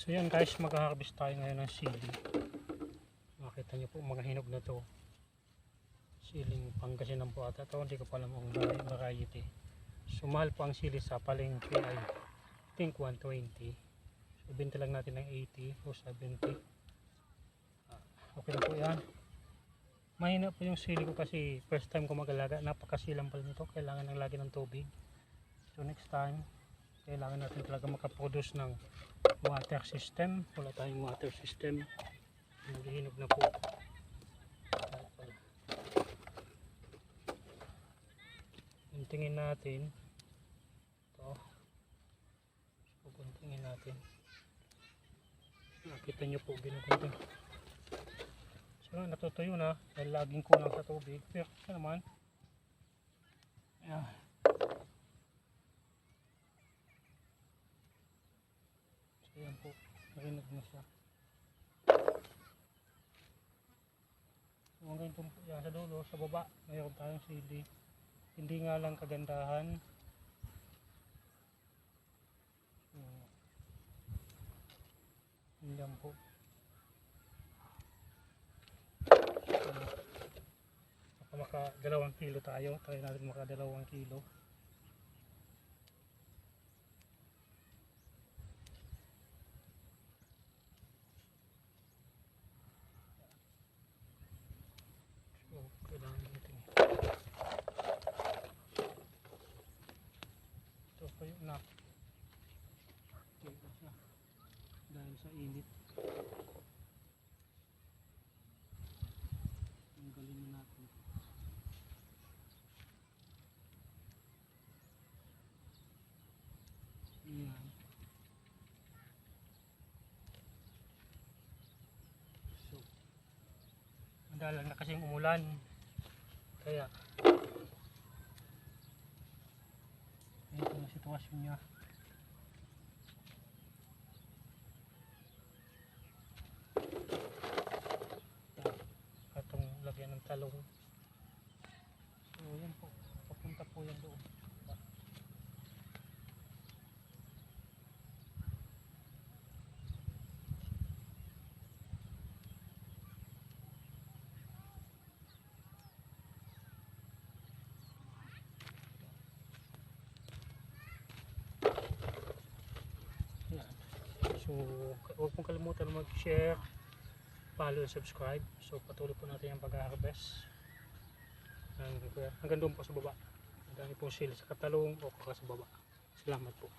So yan guys, mag-harvest tayo ngayon ng sili. Makita nyo po mga hinog na to. Siling Pangasinan po ata ito, hindi ko pa alam ang variety. So mahal po ang sili sa palengke ay I think 120. So binta lang natin ng 80 o 70. Okay na po yan. Mahina po yung sili ko kasi first time ko mag-alaga. Napakasilang pala nito, kailangan ng lagi ng tubig. So next time kailangan natin talaga makaproduce ng water system. Wala tayong water system, naghihinog na po. Guntingin natin ito, guntingin natin. Nakita nyo po, ginugunting. So natutuyo na dahil laging kulang sa tubig, pero ito naman ayan. Ayan po, narinig na siya. So hanggang po yan sa dulo, sa baba, mayroon tayong sili. Hindi nga lang kagandahan. So, yan po. So, maka 2 kilo tayo. Try natin maka 2 kilo. Ito pa yung nak. Ito siya. Dahil sa init. Tanggalin na natin. Ayan. So, madalang na kasing umulan. Kaya ito na sitwasyon niya. Atong lagyan ng talong. So yan po, papunta po yan doon. So, huwag pong kalimutan mag-share, follow, and subscribe. So, patuloy po natin ang pag-harvest. Hanggang doon po sa baba. Hanggang po sila sa katalong o sa baba. Salamat po.